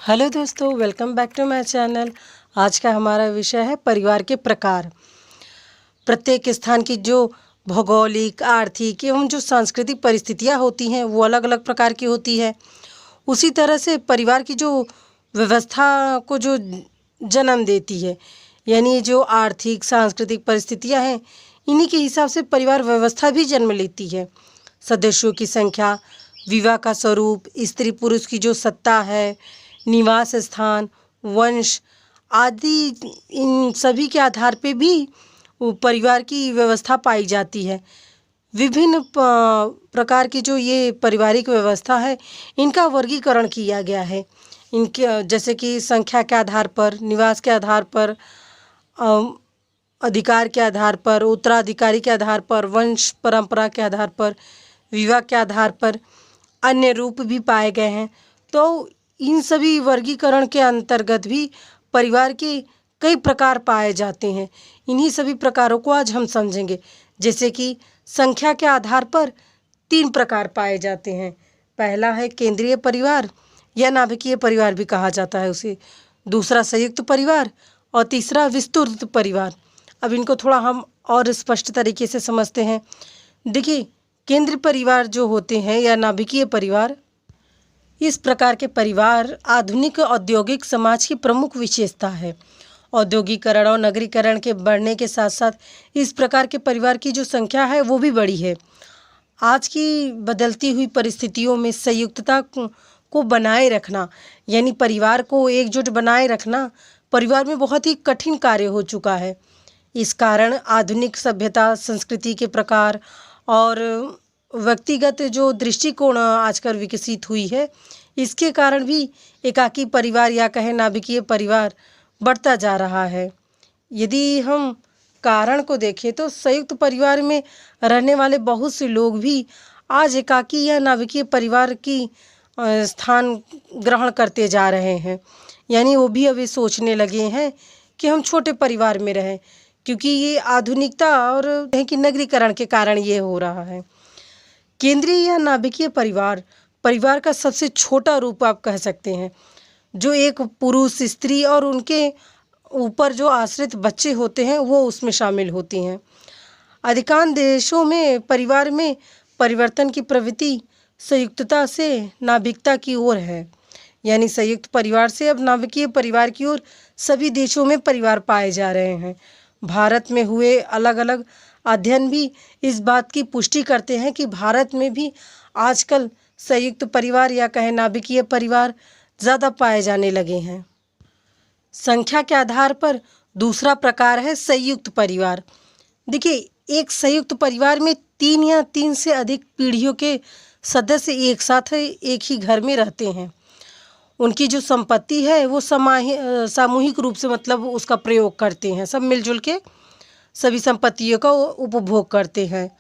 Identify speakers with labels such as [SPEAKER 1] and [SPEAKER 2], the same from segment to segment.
[SPEAKER 1] Hello दोस्तों, welcome back to my channel. आज का हमारा विषय है परिवार के प्रकार। प्रत्येक स्थान की जो भौगोलिक, आर्थिक एवं जो सांस्कृतिक परिस्थितियाँ होती हैं वो अलग अलग प्रकार की होती है। उसी तरह से परिवार की जो व्यवस्था को जो जन्म देती है, यानी जो आर्थिक सांस्कृतिक परिस्थितियाँ हैं, इन्हीं के हिसाब से परिवार व्यवस्था भी जन्म लेती है। सदस्यों की संख्या, विवाह का स्वरूप, स्त्री पुरुष की जो सत्ता है, निवास स्थान, वंश आदि, इन सभी के आधार पे भी वो परिवार की व्यवस्था पाई जाती है। विभिन्न प्रकार की जो ये पारिवारिक व्यवस्था है, इनका वर्गीकरण किया गया है। इनके जैसे कि संख्या के आधार पर, निवास के आधार पर, अ, अधिकार के आधार पर, उत्तराधिकारी के आधार पर, वंश परंपरा के आधार पर, विवाह के आधार पर, अन्य रूप भी पाए गए हैं। तो इन सभी वर्गीकरण के अंतर्गत भी परिवार के कई प्रकार पाए जाते हैं। इन्हीं सभी प्रकारों को आज हम समझेंगे। जैसे कि संख्या के आधार पर 3 प्रकार पाए जाते हैं। पहला है केंद्रीय परिवार या नाभिकीय परिवार भी कहा जाता है उसे। दूसरा संयुक्त परिवार और तीसरा विस्तृत परिवार। अब इनको थोड़ा हम और स्पष्ट तरीके से समझते हैं। देखिए, केंद्रीय परिवार जो होते हैं या नाभिकीय परिवार, इस प्रकार के परिवार आधुनिक औद्योगिक समाज की प्रमुख विशेषता है। औद्योगिकरण और नगरीकरण के बढ़ने के साथ साथ इस प्रकार के परिवार की जो संख्या है वो भी बढ़ी है। आज की बदलती हुई परिस्थितियों में संयुक्तता को बनाए रखना, यानी परिवार को एकजुट बनाए रखना, परिवार में बहुत ही कठिन कार्य हो चुका है। इस कारण आधुनिक सभ्यता, संस्कृति के प्रकार और व्यक्तिगत जो दृष्टिकोण आजकल विकसित हुई है, इसके कारण भी एकाकी परिवार या कहें नाभिकीय परिवार बढ़ता जा रहा है। यदि हम कारण को देखें तो संयुक्त परिवार में रहने वाले बहुत से लोग भी आज एकाकी या नाभिकीय परिवार की स्थान ग्रहण करते जा रहे हैं। यानी वो भी अभी सोचने लगे हैं कि हम छोटे परिवार में रहें, क्योंकि ये आधुनिकता और कि नगरीकरण के कारण ये हो रहा है। केंद्रीय या नाभिकीय परिवार, परिवार का सबसे छोटा रूप आप कह सकते हैं, जो एक पुरुष, स्त्री और उनके ऊपर जो आश्रित बच्चे होते हैं वो उसमें शामिल होती हैं। अधिकांश देशों में परिवार में परिवर्तन की प्रवृत्ति संयुक्तता से नाभिकता की ओर है। यानी संयुक्त परिवार से अब नाभिकीय परिवार की ओर सभी देशों में परिवार पाए जा रहे हैं। भारत में हुए अलग अलग अध्ययन भी इस बात की पुष्टि करते हैं कि भारत में भी आजकल संयुक्त परिवार या कहें नाभिकीय परिवार ज़्यादा पाए जाने लगे हैं। संख्या के आधार पर दूसरा प्रकार है संयुक्त परिवार। देखिए, एक संयुक्त परिवार में 3 या 3 से अधिक पीढ़ियों के सदस्य एक साथ एक ही घर में रहते हैं। उनकी जो संपत्ति है वो सामूहिक रूप से मतलब उसका प्रयोग करते हैं। सब मिलजुल के सभी संपत्तियों का उपभोग करते हैं।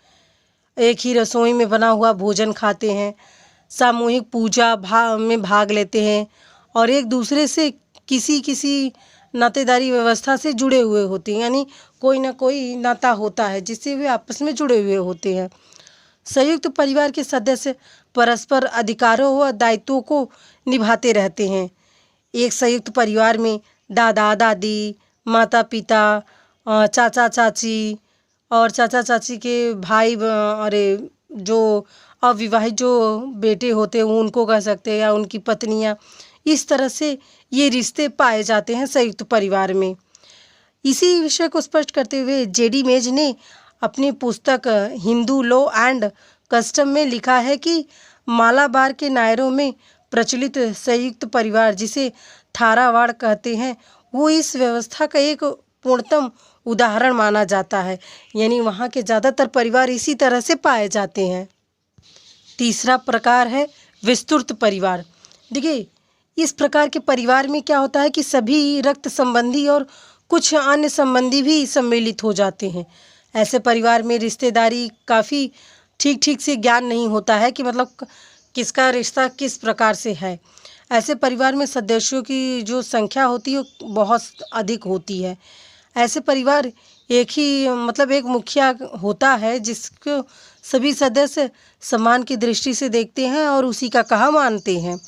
[SPEAKER 1] एक ही रसोई में बना हुआ भोजन खाते हैं, सामूहिक पूजा में भाग लेते हैं और एक दूसरे से किसी नातेदारी व्यवस्था से जुड़े हुए होते हैं। यानी कोई ना कोई नाता होता है जिससे वे आपस में जुड़े हुए होते हैं। संयुक्त परिवार के सदस्य परस्पर अधिकारों व दायित्वों को निभाते रहते हैं। एक संयुक्त परिवार में दादा दादी, माता पिता, चाचा चाची और चाचा चाची के भाई अरे जो अविवाहित जो बेटे होते हैं उनको कह सकते हैं, या उनकी पत्नियां, इस तरह से ये रिश्ते पाए जाते हैं संयुक्त परिवार में। इसी विषय को स्पष्ट करते हुए जेडी मेज ने अपनी पुस्तक हिंदू लॉ एंड कस्टम में लिखा है कि मालाबार के नायरों में प्रचलित संयुक्त परिवार, जिसे थारावाड़ कहते हैं, वो इस व्यवस्था का एक पूर्णतम उदाहरण माना जाता है। यानी वहाँ के ज़्यादातर परिवार इसी तरह से पाए जाते हैं। तीसरा प्रकार है विस्तृत परिवार। देखिए, इस प्रकार के परिवार में क्या होता है कि सभी रक्त संबंधी और कुछ अन्य संबंधी भी सम्मिलित हो जाते हैं। ऐसे परिवार में रिश्तेदारी काफ़ी ठीक से ज्ञान नहीं होता है कि मतलब किसका रिश्ता किस प्रकार से है। ऐसे परिवार में सदस्यों की जो संख्या होती है बहुत अधिक होती है। ऐसे परिवार एक ही मतलब एक मुखिया होता है जिसको सभी सदस्य सम्मान की दृष्टि से देखते हैं और उसी का कहा मानते हैं।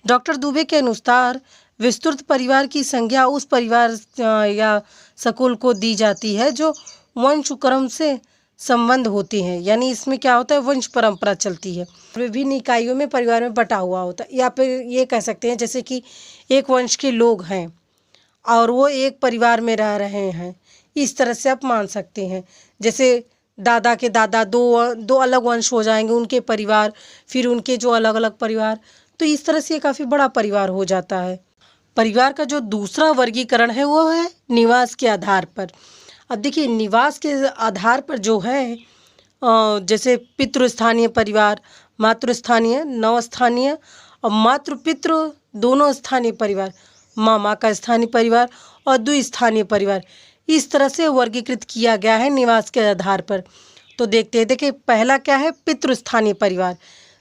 [SPEAKER 1] डॉक्टर दुबे के अनुसार विस्तृत परिवार की संज्ञा उस परिवार या सकूल को दी जाती है जो वंशक्रम से संबंध होते हैं। यानी इसमें क्या होता है, वंश परंपरा चलती है, विभिन्न इकाइयों में परिवार में बटा हुआ होता है। या फिर ये कह सकते हैं जैसे कि एक वंश के लोग हैं और वो एक परिवार में रह रहे हैं, इस तरह से आप मान सकते हैं। जैसे दादा के दादा दो अलग वंश हो जाएंगे, उनके परिवार, फिर उनके जो अलग अलग परिवार, तो इस तरह से ये काफ़ी बड़ा परिवार हो जाता है। परिवार का जो दूसरा वर्गीकरण है वो है निवास के आधार पर। अब देखिए, निवास के आधार पर जो है जैसे पितृस्थानीय परिवार, मातृस्थानीय, नवस्थानीय और मातृ पितृ दोनों स्थानीय परिवार, मामा का स्थानीय परिवार और द्विस्थानीय परिवार, इस तरह से वर्गीकृत किया गया है निवास के आधार पर। तो देखते हैं, देखिए पहला क्या है, पितृस्थानीय परिवार।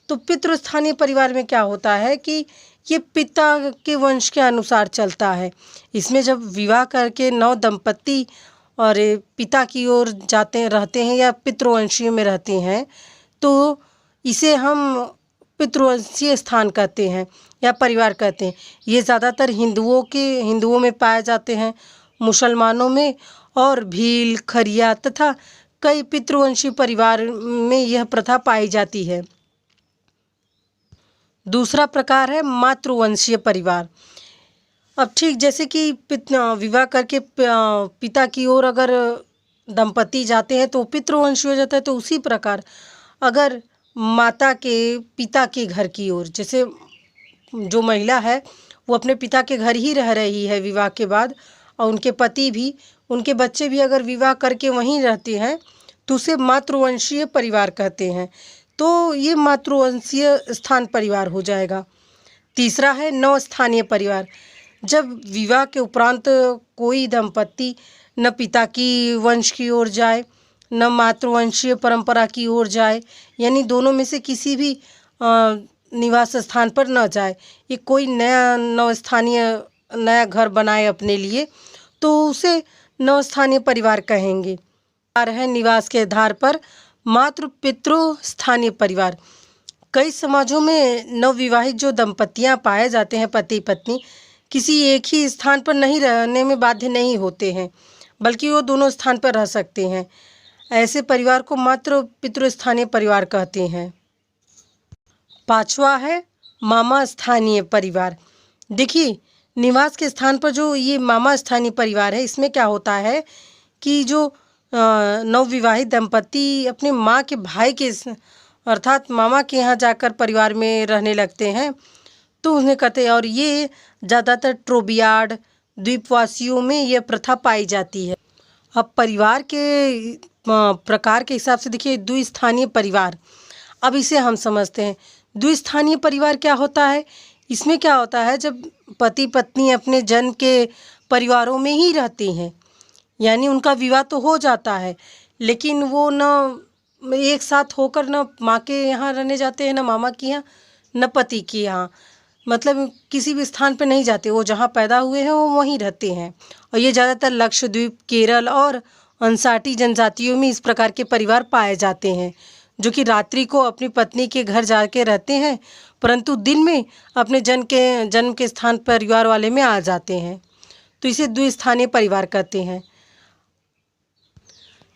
[SPEAKER 1] तो पितृस्थानीय परिवार में क्या होता है कि ये पिता के वंश के अनुसार चलता है। इसमें जब विवाह करके नव दंपत्ति और पिता की ओर रहते हैं या पितृवंशीय में रहते हैं, तो इसे हम पितृवंशीय स्थान कहते हैं या परिवार कहते हैं। ये ज़्यादातर हिंदुओं में पाए जाते हैं, मुसलमानों में और भील, खरिया तथा कई पितृवंशी परिवार में यह प्रथा पाई जाती है। दूसरा प्रकार है मातृवंशीय परिवार। अब ठीक जैसे कि विवाह करके पिता की ओर अगर दंपति जाते हैं तो पितृवंशी हो जाता है, तो उसी प्रकार अगर माता के पिता के घर की ओर, जैसे जो महिला है वो अपने पिता के घर ही रह रही है विवाह के बाद, और उनके पति भी, उनके बच्चे भी अगर विवाह करके वहीं रहते हैं, तो उसे मातृवंशीय परिवार कहते हैं। तो ये मातृवंशीय स्थान परिवार हो जाएगा। तीसरा है नवस्थानीय परिवार। जब विवाह के उपरांत कोई दंपत्ति न पिता की वंश की ओर जाए, न मातृवंशीय परंपरा की ओर जाए, यानी दोनों में से किसी भी निवास स्थान पर न जाए, ये कोई नया घर बनाए अपने लिए, तो उसे नवस्थानीय परिवार कहेंगे। है निवास के आधार पर मातृ पितृ स्थानीय परिवार। कई समाजों में नवविवाहित जो दंपतियां पाए जाते हैं, पति पत्नी, किसी एक ही स्थान पर नहीं रहने में बाध्य नहीं होते हैं, बल्कि वो दोनों स्थान पर रह सकते हैं। ऐसे परिवार को मातृ पितृ स्थानीय परिवार कहते हैं। पांचवा है मामा स्थानीय परिवार। देखिए, निवास के स्थान पर जो ये मामा स्थानीय परिवार है, इसमें क्या होता है कि जो नवविवाहित दंपति अपने माँ के भाई के अर्थात मामा के यहाँ जाकर परिवार में रहने लगते हैं, तो उन्हें कहते हैं। और ये ज़्यादातर ट्रोबियाड द्वीपवासियों में यह प्रथा पाई जाती है। अब परिवार के प्रकार के हिसाब से देखिए, द्विस्थानीय परिवार, अब इसे हम समझते हैं। द्विस्थानीय परिवार क्या होता है, इसमें क्या होता है, जब पति पत्नी अपने जन्म के परिवारों में ही रहते हैं, यानी उनका विवाह तो हो जाता है, लेकिन वो न एक साथ होकर न माँ के यहाँ रहने जाते हैं, न मामा के यहाँ, न पति के यहाँ, मतलब किसी भी स्थान पर नहीं जाते, वो जहाँ पैदा हुए हैं वो वहीं रहते हैं। और ये ज़्यादातर लक्षद्वीप, केरल और अंसाटी जनजातियों में इस प्रकार के परिवार पाए जाते हैं, जो कि रात्रि को अपनी पत्नी के घर जाके रहते हैं, परंतु दिन में अपने जन्म के स्थान परिवार वाले में आ जाते हैं। तो इसे द्विस्थानीय परिवार कहते हैं।